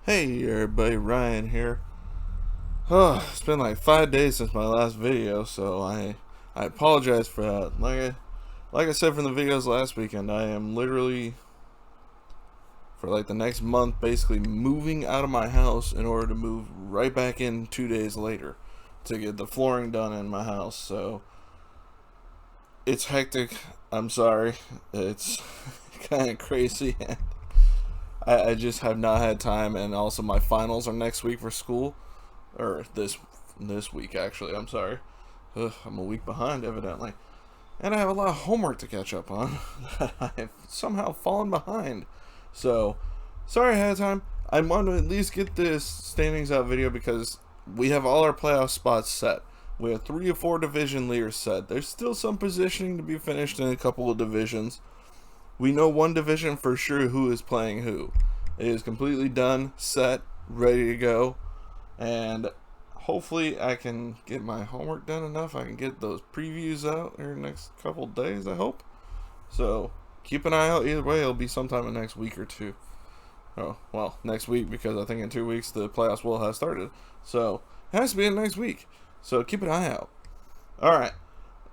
Hey everybody, Ryan here. Oh, it's been like 5 days since my last video, so I apologize for that. Like I said from the videos last weekend, I am literally for like the next month basically moving out of my house in order to move right back in 2 days later to get the flooring done in my house. So it's hectic. I'm sorry. It's kind of crazy. I just have not had time, and also my finals are next week for school. Or this week actually. I'm sorry. I'm a week behind evidently, and I have a lot of homework to catch up on. I've somehow fallen behind. So sorry ahead of time. I want to at least get this standings out video because we have all our playoff spots set. We have 3 or 4 division leaders set. There's still some positioning to be finished in a couple of divisions. We know one division for sure who is playing who. It is completely done, set, ready to go. And hopefully I can get my homework done enough. I can get those previews out in the next couple days, I hope. So keep an eye out either way. It'll be sometime in the next week or two. Oh, well, next week because I think in 2 weeks the playoffs will have started. So it has to be in the next week. So keep an eye out. Alright.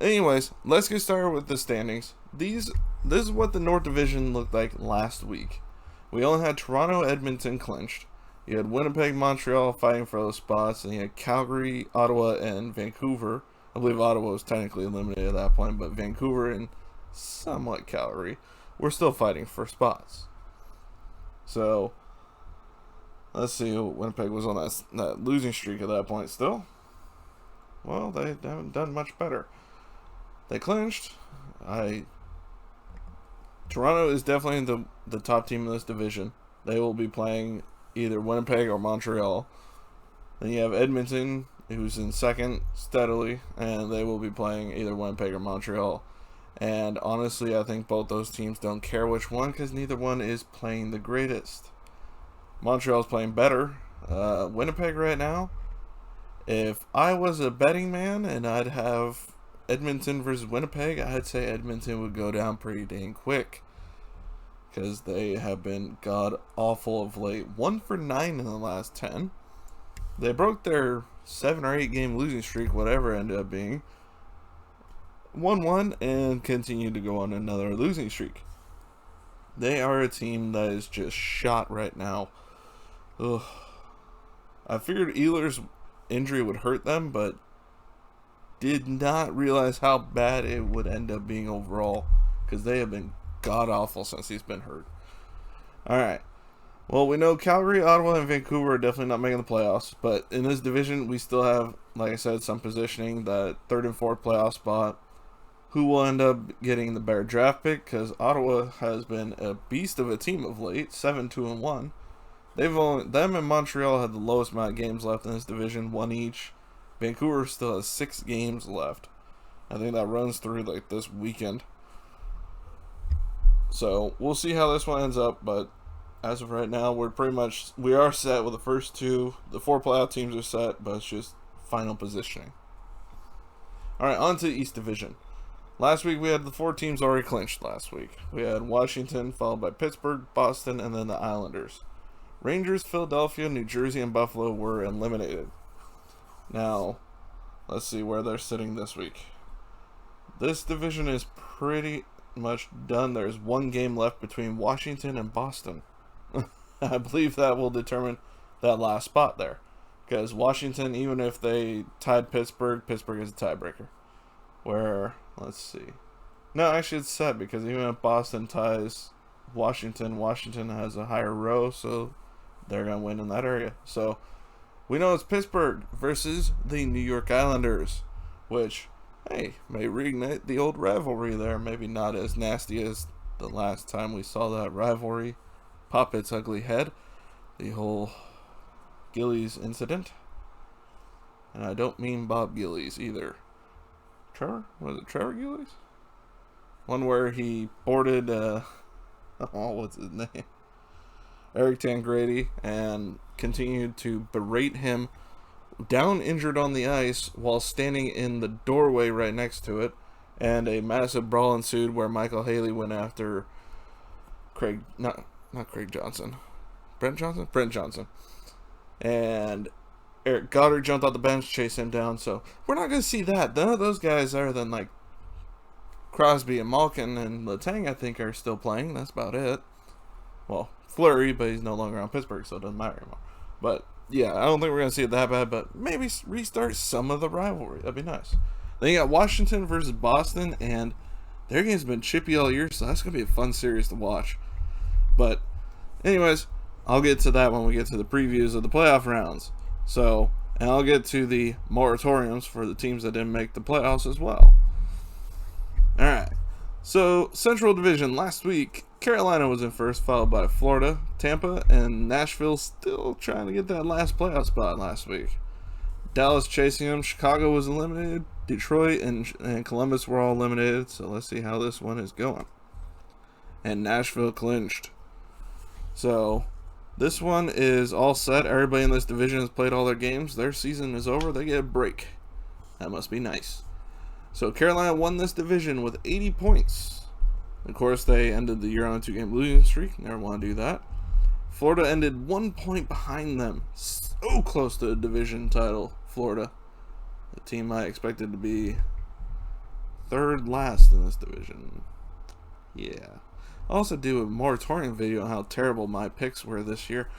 Anyways, let's get started with the standings. This is what the North Division looked like last week. We only had Toronto, Edmonton clinched. You had Winnipeg, Montreal fighting for those spots, and you had Calgary, Ottawa, and Vancouver. I believe Ottawa was technically eliminated at that point, but Vancouver and somewhat Calgary were still fighting for spots. So, let's see. Winnipeg was on that losing streak at that point still. Well, they haven't done much better. They clinched. Toronto is definitely the top team in this division. They will be playing either Winnipeg or Montreal. Then you have Edmonton, who's in second steadily, and they will be playing either Winnipeg or Montreal. And honestly, I think both those teams don't care which one because neither one is playing the greatest. Montreal's playing better. Winnipeg right now, if I was a betting man and I'd have Edmonton versus Winnipeg, I'd say Edmonton would go down pretty dang quick because they have been god awful of late. 1-for-9 in the last 10. They broke their 7 or 8 game losing streak, whatever it ended up being. 1-1 and continued to go on another losing streak. They are a team that is just shot right now. Ugh. I figured Ehlers' injury would hurt them, but did not realize how bad it would end up being overall because they have been god awful since he's been hurt. Alright. Well, we know Calgary, Ottawa, and Vancouver are definitely not making the playoffs, but in this division, we still have, like I said, some positioning. That 3rd and 4th playoff spot. Who will end up getting the better draft pick? Because Ottawa has been a beast of a team of late, 7-2-1. Them and Montreal had the lowest amount of games left in this division, 1 each. Vancouver still has 6 games left. I think that runs through like this weekend. So we'll see how this one ends up, but as of right now, we are set with the first 2. The 4 playoff teams are set, but it's just final positioning. Alright, on to the East Division. Last week we had the 4 teams already clinched last week. We had Washington, followed by Pittsburgh, Boston, and then the Islanders. Rangers, Philadelphia, New Jersey, and Buffalo were eliminated. Now, let's see where they're sitting this week. This division is pretty much done. There's 1 game left between Washington and Boston. I believe that will determine that last spot there. Because Washington, even if they tied Pittsburgh is a tiebreaker. Where, let's see. No, actually it's set because even if Boston ties Washington has a higher row, so they're going to win in that area. So, we know it's Pittsburgh versus the New York Islanders, which, hey, may reignite the old rivalry there. Maybe not as nasty as the last time we saw that rivalry pop its ugly head. The whole Gillies incident. And I don't mean Bob Gillies either. Trevor? Was it Trevor Gillies? One where he boarded, what's his name? Eric Tangradi, and continued to berate him down injured on the ice while standing in the doorway right next to it, and a massive brawl ensued where Michael Haley went after not Craig Johnson, Brent Johnson? Brent Johnson. And Eric Goddard jumped off the bench, chased him down. So we're not going to see that. None of those guys other than like Crosby and Malkin and Letang, I think, are still playing. That's about it. Well, Fleury, but he's no longer on Pittsburgh, so it doesn't matter anymore. But yeah, I don't think we're going to see it that bad, but maybe restart some of the rivalry. That'd be nice. Then you got Washington versus Boston, and their game's been chippy all year, so that's going to be a fun series to watch. But anyways, I'll get to that when we get to the previews of the playoff rounds. So, and I'll get to the moratoriums for the teams that didn't make the playoffs as well. Alright, so Central Division last week, Carolina was in first, followed by Florida, Tampa, and Nashville still trying to get that last playoff spot last week. Dallas chasing them, Chicago was eliminated, Detroit and Columbus were all eliminated, so let's see how this one is going. And Nashville clinched. So, this one is all set. Everybody in this division has played all their games. Their season is over. They get a break. That must be nice. So Carolina won this division with 80 points. Of course, they ended the year on a 2-game losing streak. Never want to do that. Florida ended 1 point behind them. So close to a division title, Florida. The team I expected to be third last in this division. Yeah. I'll also do a moratorium video on how terrible my picks were this year.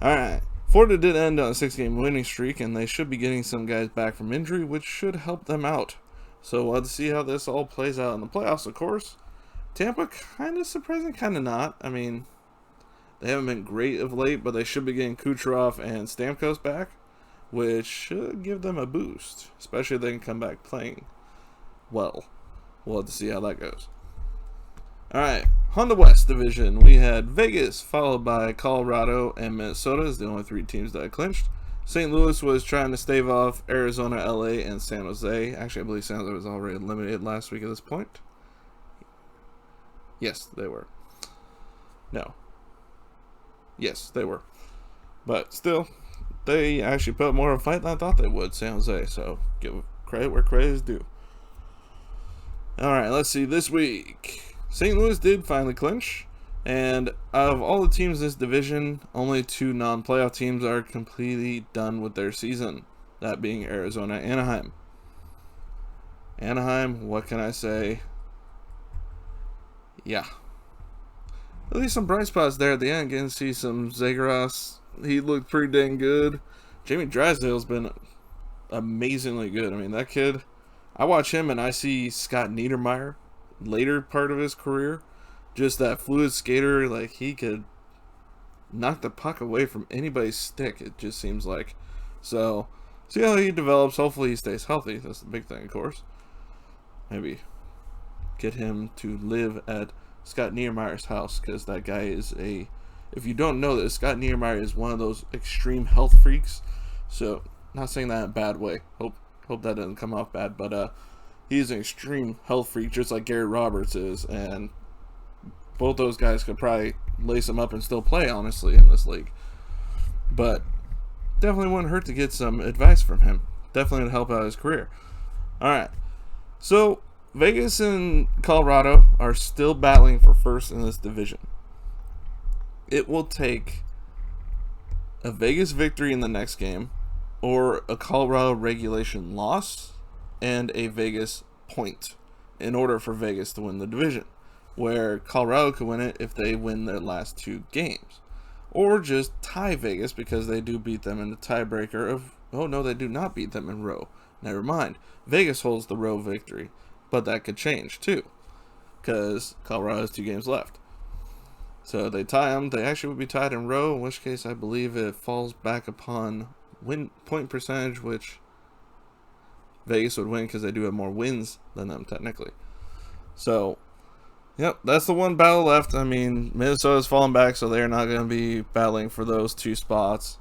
Alright. Florida did end on a 6-game winning streak, and they should be getting some guys back from injury, which should help them out. So we'll have to see how this all plays out in the playoffs, of course. Tampa, kind of surprising, kind of not. I mean, they haven't been great of late, but they should be getting Kucherov and Stamkos back, which should give them a boost, especially if they can come back playing well. We'll have to see how that goes. Alright, on the West Division, we had Vegas, followed by Colorado and Minnesota as the only 3 teams that clinched. St. Louis was trying to stave off Arizona, LA, and San Jose. Actually, I believe San Jose was already eliminated last week at this point. Yes, they were. No. Yes, they were. But still, they actually put more of a fight than I thought they would, San Jose. So, give credit where credit is due. Alright, let's see. This week, St. Louis did finally clinch. And out of all the teams in this division, only 2 non-playoff teams are completely done with their season. That being Arizona and Anaheim. Anaheim, what can I say? Yeah. At least some bright spots there at the end. Getting to see some Zagoras. He looked pretty dang good. Jamie Drysdale's been amazingly good. I mean, that kid, I watch him and I see Scott Niedermayer later part of his career. Just that fluid skater, like he could knock the puck away from anybody's stick, it just seems like. So, see how he develops. Hopefully he stays healthy. That's the big thing, of course. Maybe get him to live at Scott Niedermayer's house, because that guy is a... If you don't know this, Scott Niedermayer is one of those extreme health freaks. So, not saying that in a bad way. Hope that doesn't come off bad, but he's an extreme health freak, just like Gary Roberts is, and both those guys could probably lace him up and still play, honestly, in this league. But definitely wouldn't hurt to get some advice from him. Definitely would help out his career. Alright. So, Vegas and Colorado are still battling for first in this division. It will take a Vegas victory in the next game, or a Colorado regulation loss, and a Vegas point in order for Vegas to win the division. Where Colorado could win it if they win their last 2 games. Or just tie Vegas because they do beat them in the tiebreaker of... Oh, no, they do not beat them in row. Never mind. Vegas holds the row victory. But that could change, too. Because Colorado has 2 games left. So they tie them. They actually would be tied in row, in which case I believe it falls back upon point percentage, which Vegas would win because they do have more wins than them, technically. So... Yep, that's the one battle left. I mean, Minnesota's fallen back, so they're not going to be battling for those 2 spots.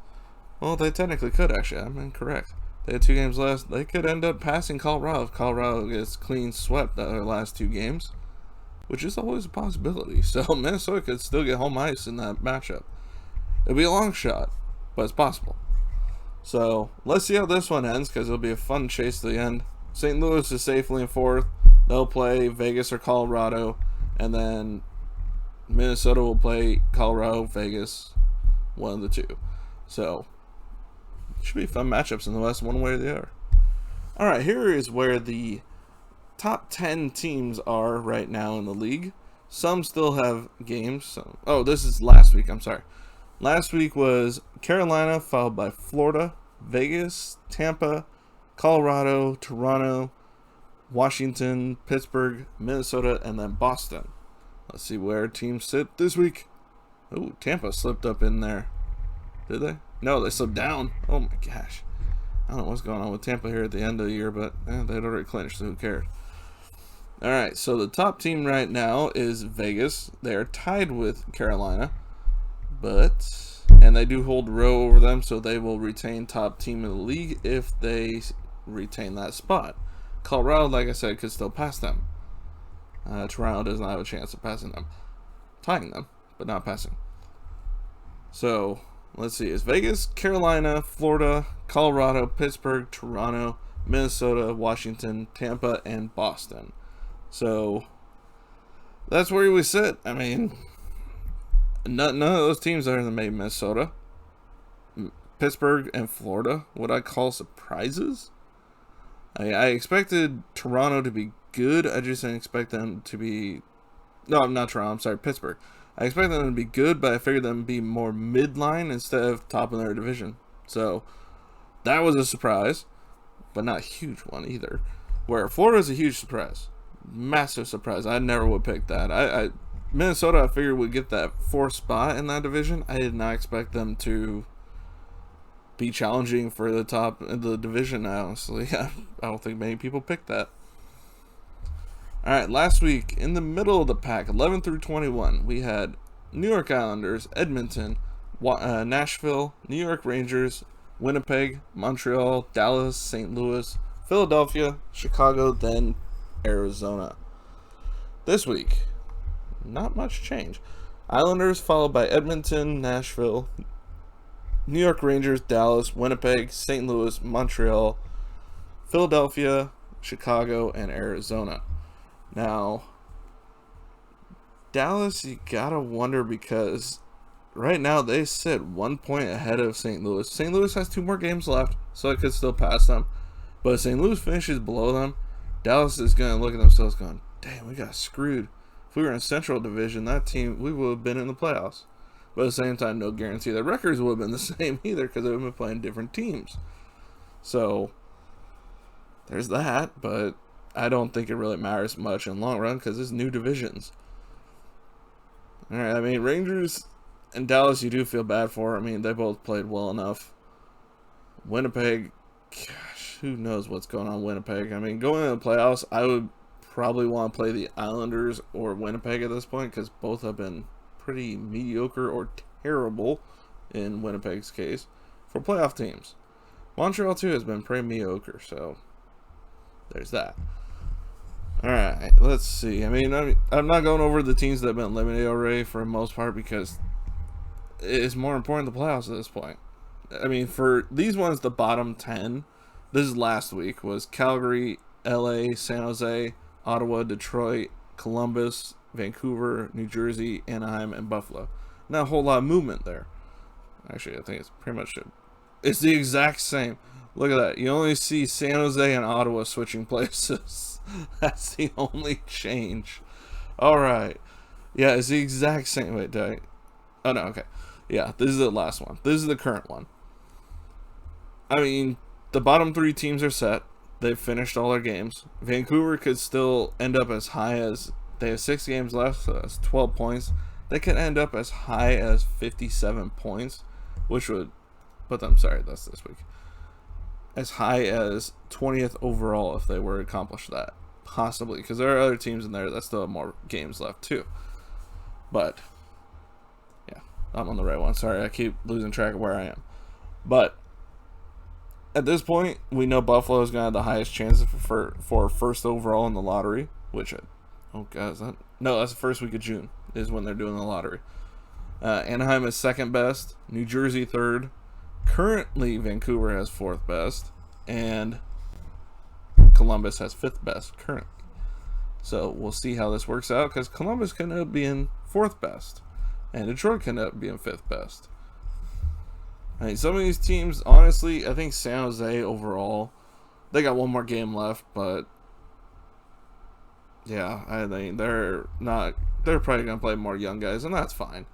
Well, they technically could, actually. I'm incorrect. They had 2 games left. They could end up passing Colorado if Colorado gets clean swept out of their last 2 games, which is always a possibility. So Minnesota could still get home ice in that matchup. It'll be a long shot, but it's possible. So let's see how this one ends, because it'll be a fun chase to the end. St. Louis is safely in 4th. They'll play Vegas or Colorado. And then Minnesota will play Colorado, Vegas, one of the two. So, should be fun matchups in the West, one way or the other. All right, here is where the top 10 teams are right now in the league. Some still have games. So, oh, this is last week. I'm sorry. Last week was Carolina, followed by Florida, Vegas, Tampa, Colorado, Toronto, Washington, Pittsburgh, Minnesota, and then Boston. Let's see where teams sit this week. Oh, Tampa slipped up in there. Did they? No, they slipped down. Oh my gosh. I don't know what's going on with Tampa here at the end of the year, but they'd already clinched, so who cares? All right, so the top team right now is Vegas. They are tied with Carolina. And they do hold row over them, so they will retain top team in the league if they retain that spot. Colorado, like I said, could still pass them. Toronto does not have a chance of passing them. Tying them, but not passing. So, let's see. It's Vegas, Carolina, Florida, Colorado, Pittsburgh, Toronto, Minnesota, Washington, Tampa, and Boston. So, that's where we sit. I mean, none of those teams are in the maybe Minnesota. Pittsburgh and Florida, what I call surprises. I expected Toronto to be good. I just didn't expect them to be... No, not Toronto. I'm sorry, Pittsburgh. I expected them to be good, but I figured them to be more midline instead of top of their division. So, that was a surprise, but not a huge one either. Where Florida is a huge surprise. Massive surprise. I never would pick that. Minnesota, I figured would get that 4th spot in that division. I did not expect them to be challenging for the top of the division, honestly. I don't think many people picked that. Alright, last week, in the middle of the pack, 11 through 21, we had New York Islanders, Edmonton, Nashville, New York Rangers, Winnipeg, Montreal, Dallas, St. Louis, Philadelphia, Chicago, then Arizona. This week, not much change. Islanders followed by Edmonton, Nashville, New York Rangers, Dallas, Winnipeg, St. Louis, Montreal, Philadelphia, Chicago, and Arizona. Now, Dallas, you gotta wonder because right now they sit 1 point ahead of St. Louis. St. Louis has 2 more games left, so it could still pass them. But if St. Louis finishes below them, Dallas is going to look at themselves going, damn, we got screwed. If we were in Central Division, that team, we would have been in the playoffs. But at the same time, no guarantee their records would have been the same either because they would have been playing different teams. So, there's that, but I don't think it really matters much in the long run because it's new divisions. Alright, I mean, Rangers and Dallas you do feel bad for. I mean, they both played well enough. Winnipeg, gosh, who knows what's going on in Winnipeg. I mean, going into the playoffs, I would probably want to play the Islanders or Winnipeg at this point because both have been pretty mediocre or terrible in Winnipeg's case for playoff teams. Montreal too has been pretty mediocre, so there's that. Alright, let's see. I mean, I'm not going over the teams that have been eliminated already for the most part because it's more important the playoffs at this point. I mean, for these ones, the bottom 10, this is last week, was Calgary, LA, San Jose, Ottawa, Detroit, Columbus, Vancouver, New Jersey, Anaheim, and Buffalo. Not a whole lot of movement there. Actually, I think it's pretty much it. It's the exact same. Look at that. You only see San Jose and Ottawa switching places. That's the only change. Alright. Yeah, it's the exact same. Wait, did I... Oh, no, okay. Yeah, this is the last one. This is the current one. I mean, the bottom 3 teams are set. They've finished all their games. Vancouver could still end up as high as... They have 6 games left, so that's 12 points. They could end up as high as 57 points, which would put them... Sorry, that's this week. As high as 20th overall if they were to accomplish that. Possibly, because there are other teams in there that still have more games left, too. But... I'm on the right one. Sorry, I keep losing track of where I am. But at this point, we know Buffalo is going to have the highest chances for first overall in the lottery. Which, oh god, is that? No, that's the first week of June is when they're doing the lottery. Anaheim is second best. New Jersey third. Currently, Vancouver has 4th best. And Columbus has 5th best currently. So we'll see how this works out because Columbus can end up being 4th best. And Detroit can end up being 5th best. I mean, some of these teams, honestly, I think San Jose overall, they got one more game left, but yeah, I think they're probably going to play more young guys, and that's fine.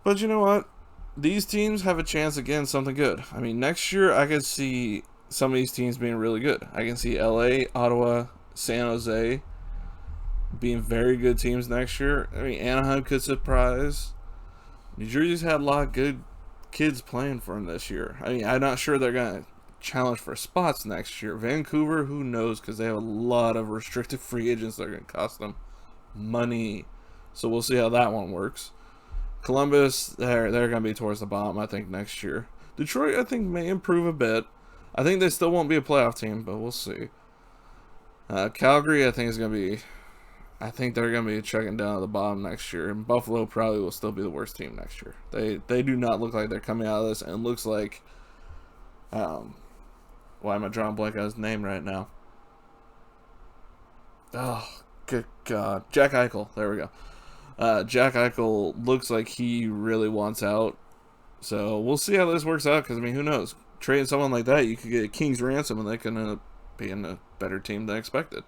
But you know what? These teams have a chance against something good. I mean, next year I could see some of these teams being really good. I can see LA, Ottawa, San Jose being very good teams next year. I mean, Anaheim could surprise. New Jersey's had a lot of good kids playing for them this year. I mean, I'm not sure they're going to challenge for spots next year. Vancouver, who knows, because they have a lot of restricted free agents that are going to cost them money. So we'll see how that one works. Columbus, they're going to be towards the bottom, I think, next year. Detroit, I think, may improve a bit. I think they still won't be a playoff team, but we'll see. Calgary, I think, is going to be... I think they're going to be checking down at the bottom next year. And Buffalo probably will still be the worst team next year. They do not look like they're coming out of this. And it looks like... why am I drawing blank on his name right now? Oh, good God. Jack Eichel. There we go. Jack Eichel looks like he really wants out. So we'll see how this works out. Because, I mean, who knows? Trading someone like that, you could get a king's ransom and they can end up being a better team than expected.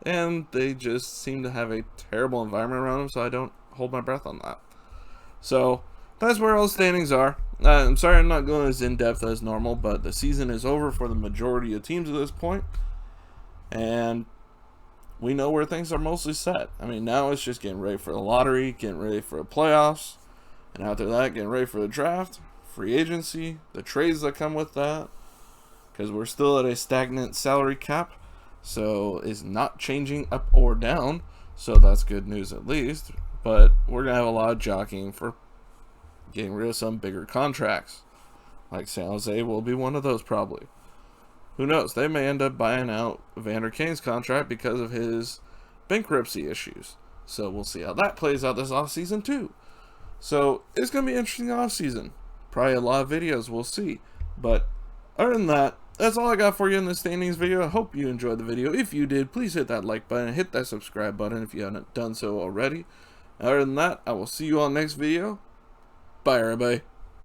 And they just seem to have a terrible environment around them, so I don't hold my breath on that. So that's where all the standings are. I'm sorry I'm not going as in-depth as normal, but the season is over for the majority of teams at this point. And we know where things are mostly set. I mean, now it's just getting ready for the lottery, getting ready for the playoffs, and after that, getting ready for the draft, free agency, the trades that come with that, because we're still at a stagnant salary cap, so it's not changing up or down, so that's good news at least, but we're going to have a lot of jockeying for getting rid of some bigger contracts, like San Jose will be one of those probably. Who knows? They may end up buying out Vander Kane's contract because of his bankruptcy issues. So we'll see how that plays out this offseason too. So it's going to be an interesting offseason. Probably a lot of videos, we'll see. But other than that, that's all I got for you in this standings video. I hope you enjoyed the video. If you did, please hit that like button and hit that subscribe button if you haven't done so already. Other than that, I will see you on the next video. Bye, everybody.